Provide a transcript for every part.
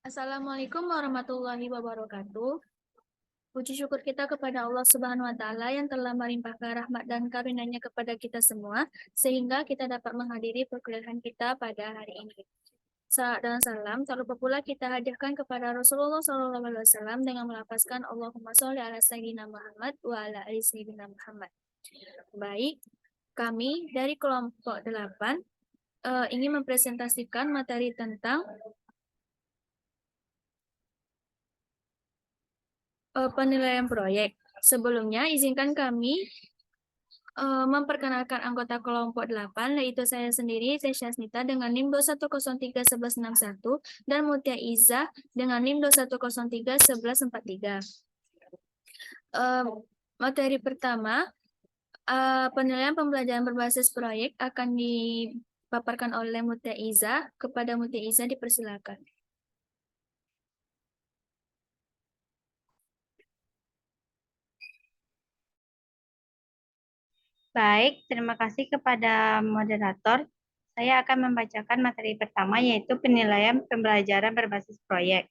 Assalamualaikum warahmatullahi wabarakatuh. Puji syukur kita kepada Allah Subhanahu wa Ta'ala yang telah melimpahkan rahmat dan karunia-Nya kepada kita semua, sehingga kita dapat menghadiri perkuliahan kita pada hari ini. Salam dan salam tak lupa pula kita hadirkan kepada Rasulullah SAW dengan melafazkan Allahumma sholli ala Sayyidina Muhammad wa ala ali Sayyidina Muhammad. Baik, kami dari kelompok 8 ingin mempresentasikan materi tentang penilaian proyek. Sebelumnya, izinkan kami memperkenalkan anggota kelompok 8, yaitu saya sendiri, saya Syasnita, dengan NIM 210311161, dan Mutia Iza dengan NIM 210311143. Materi pertama, penilaian pembelajaran berbasis proyek akan dipaparkan oleh Mutia Iza. Kepada Mutia Iza dipersilakan. Baik, terima kasih kepada moderator. Saya akan membacakan materi pertama, yaitu penilaian pembelajaran berbasis proyek.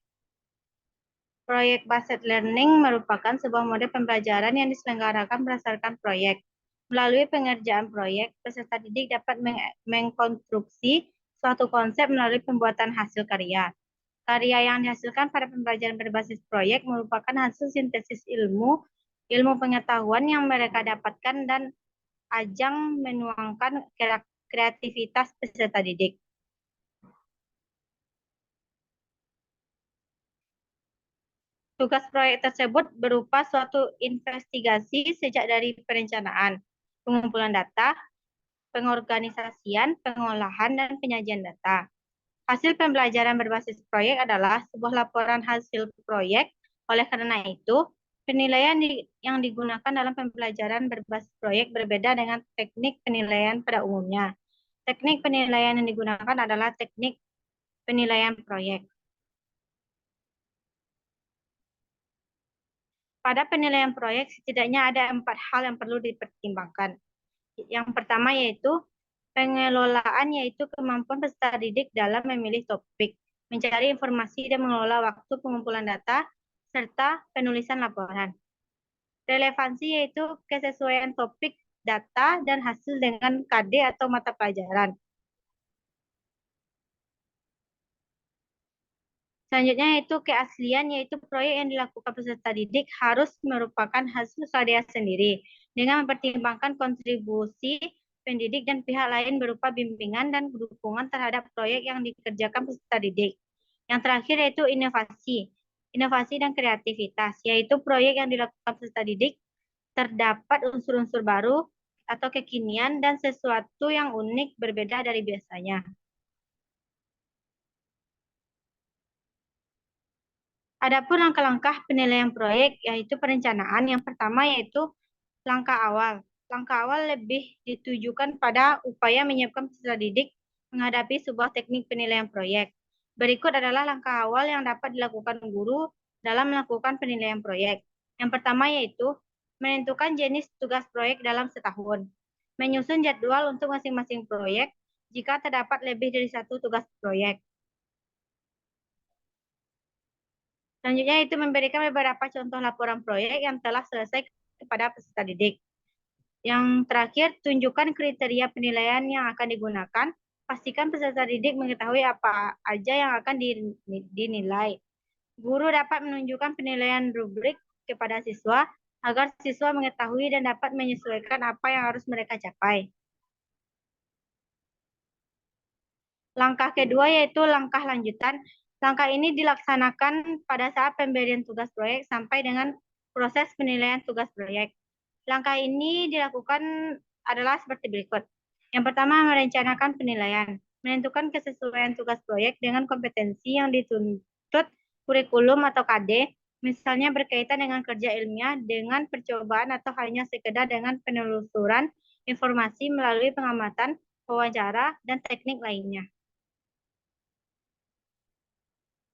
Project-based learning merupakan sebuah model pembelajaran yang diselenggarakan berdasarkan proyek. Melalui pengerjaan proyek, peserta didik dapat mengkonstruksi suatu konsep melalui pembuatan hasil karya. Karya yang dihasilkan pada pembelajaran berbasis proyek merupakan hasil sintesis ilmu pengetahuan yang mereka dapatkan dan ajang menuangkan kreativitas peserta didik. Tugas proyek tersebut berupa suatu investigasi sejak dari perencanaan, pengumpulan data, pengorganisasian, pengolahan, dan penyajian data. Hasil pembelajaran berbasis proyek adalah sebuah laporan hasil proyek. Oleh karena itu, penilaian yang digunakan dalam pembelajaran berbasis proyek berbeda dengan teknik penilaian pada umumnya. Teknik penilaian yang digunakan adalah teknik penilaian proyek. Pada penilaian proyek, setidaknya ada 4 hal yang perlu dipertimbangkan. Yang pertama yaitu pengelolaan, yaitu kemampuan peserta didik dalam memilih topik, mencari informasi dan mengelola waktu pengumpulan data, serta penulisan laporan. Relevansi yaitu kesesuaian topik, data, dan hasil dengan KD atau mata pelajaran. Selanjutnya yaitu keaslian, yaitu proyek yang dilakukan peserta didik harus merupakan hasil karya sendiri dengan mempertimbangkan kontribusi pendidik dan pihak lain berupa bimbingan dan dukungan terhadap proyek yang dikerjakan peserta didik. Yang terakhir yaitu inovasi dan kreativitas, yaitu proyek yang dilakukan peserta didik terdapat unsur-unsur baru atau kekinian dan sesuatu yang unik berbeda dari biasanya. Adapun langkah-langkah penilaian proyek, yaitu perencanaan. Yang pertama yaitu langkah awal. Langkah awal lebih ditujukan pada upaya menyiapkan peserta didik menghadapi sebuah teknik penilaian proyek. Berikut adalah langkah awal yang dapat dilakukan guru dalam melakukan penilaian proyek. Yang pertama yaitu menentukan jenis tugas proyek dalam setahun. Menyusun jadwal untuk masing-masing proyek jika terdapat lebih dari satu tugas proyek. Selanjutnya itu memberikan beberapa contoh laporan proyek yang telah selesai kepada peserta didik. Yang terakhir, tunjukkan kriteria penilaian yang akan digunakan. Pastikan peserta didik mengetahui apa aja yang akan dinilai. Guru dapat menunjukkan penilaian rubrik kepada siswa agar siswa mengetahui dan dapat menyesuaikan apa yang harus mereka capai. Langkah kedua yaitu langkah lanjutan. Langkah ini dilaksanakan pada saat pemberian tugas proyek sampai dengan proses penilaian tugas proyek. Langkah ini dilakukan adalah seperti berikut. Yang pertama, merencanakan penilaian. Menentukan kesesuaian tugas proyek dengan kompetensi yang dituntut kurikulum atau KD, misalnya berkaitan dengan kerja ilmiah, dengan percobaan atau hanya sekedar dengan penelusuran informasi melalui pengamatan, wawancara, dan teknik lainnya.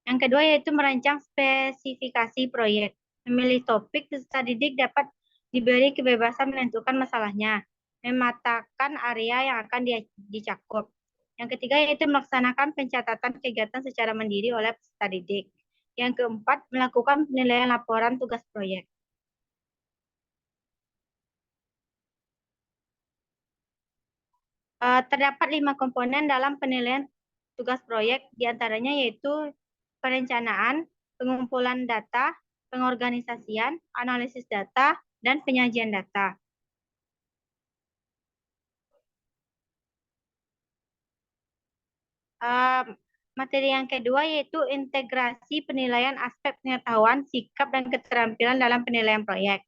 Yang kedua yaitu merancang spesifikasi proyek. Memilih topik, peserta didik dapat diberi kebebasan menentukan masalahnya, memetakan area yang akan dicakup, Yang ketiga yaitu melaksanakan pencatatan kegiatan secara mandiri oleh peserta didik. Yang keempat, melakukan penilaian laporan tugas proyek. Terdapat 5 komponen dalam penilaian tugas proyek, diantaranya yaitu perencanaan, pengumpulan data, pengorganisasian, analisis data, dan penyajian data. Materi yang kedua yaitu integrasi penilaian aspek pengetahuan, sikap, dan keterampilan dalam penilaian proyek.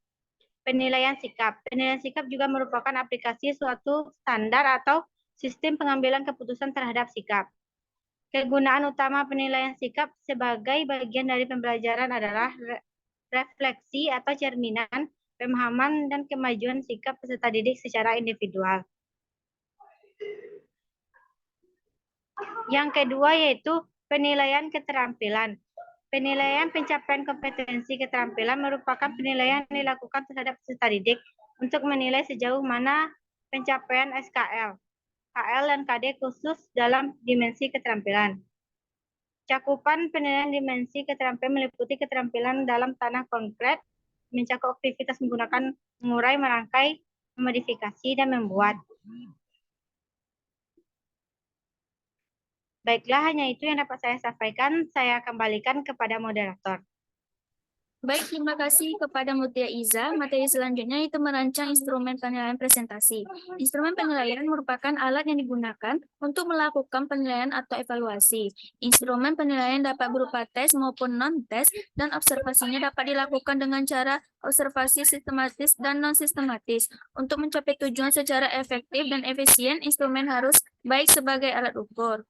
Penilaian sikap. Penilaian sikap juga merupakan aplikasi suatu standar atau sistem pengambilan keputusan terhadap sikap. Kegunaan utama penilaian sikap sebagai bagian dari pembelajaran adalah refleksi atau cerminan, pemahaman, dan kemajuan sikap peserta didik secara individual. Yang kedua yaitu penilaian keterampilan. Penilaian pencapaian kompetensi keterampilan merupakan penilaian yang dilakukan terhadap peserta didik untuk menilai sejauh mana pencapaian SKL, KL, dan KD khusus dalam dimensi keterampilan. Cakupan penilaian dimensi keterampilan meliputi keterampilan dalam tanah konkret, mencakup aktivitas menggunakan mengurai, merangkai, memodifikasi, dan membuat. Baiklah, hanya itu yang dapat saya sampaikan. Saya kembalikan kepada moderator. Baik, terima kasih kepada Mutia Iza. Materi selanjutnya itu merancang instrumen penilaian presentasi. Instrumen penilaian merupakan alat yang digunakan untuk melakukan penilaian atau evaluasi. Instrumen penilaian dapat berupa tes maupun non-tes, dan observasinya dapat dilakukan dengan cara observasi sistematis dan non-sistematis. Untuk mencapai tujuan secara efektif dan efisien, instrumen harus baik sebagai alat ukur.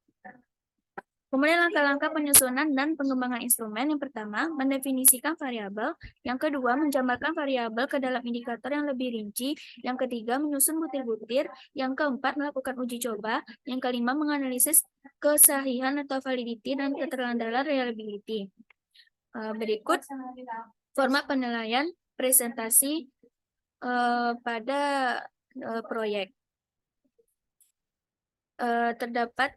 Kemudian langkah-langkah penyusunan dan pengembangan instrumen. Yang pertama, mendefinisikan variabel. Yang kedua, menjabarkan variabel ke dalam indikator yang lebih rinci. Yang ketiga, menyusun butir-butir. Yang keempat, melakukan uji coba. Yang kelima, menganalisis kesahihan atau validity dan keterandalan reliability. Berikut format penilaian presentasi pada proyek. Terdapat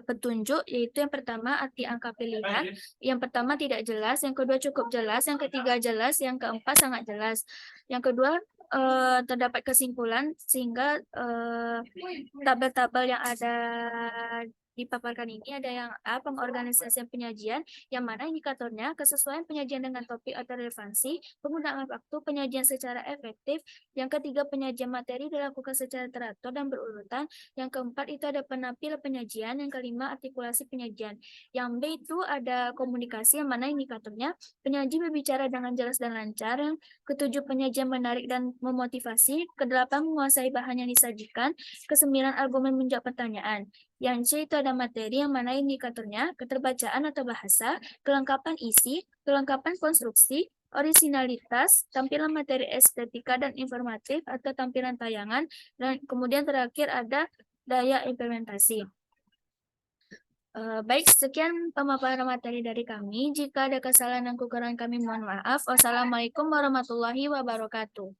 petunjuk, yaitu yang pertama arti angka pilihan, yang pertama tidak jelas, yang kedua cukup jelas, yang ketiga jelas, yang keempat sangat jelas. Yang kedua terdapat kesimpulan, sehingga tabel-tabel yang ada dipaparkan ini ada yang A, pengorganisasian penyajian, yang mana indikatornya kesesuaian penyajian dengan topik atau relevansi, penggunaan waktu, penyajian secara efektif. Yang ketiga, penyajian materi dilakukan secara teratur dan berurutan. Yang keempat itu ada penampil penyajian. Yang kelima, artikulasi penyajian. Yang B itu ada komunikasi, yang mana indikatornya penyaji berbicara dengan jelas dan lancar. Yang ketujuh, penyajian menarik dan memotivasi. Kedelapan, menguasai bahan yang disajikan. Kesembilan, argumen menjawab pertanyaan. Yang C itu ada materi, yang mana indikatornya keterbacaan atau bahasa, kelengkapan isi, kelengkapan konstruksi, orisinalitas, tampilan materi estetika dan informatif atau tampilan tayangan, dan kemudian terakhir ada daya implementasi. Baik, sekian pemaparan materi dari kami. Jika ada kesalahan dan kekurangan kami mohon maaf. Wassalamualaikum warahmatullahi wabarakatuh.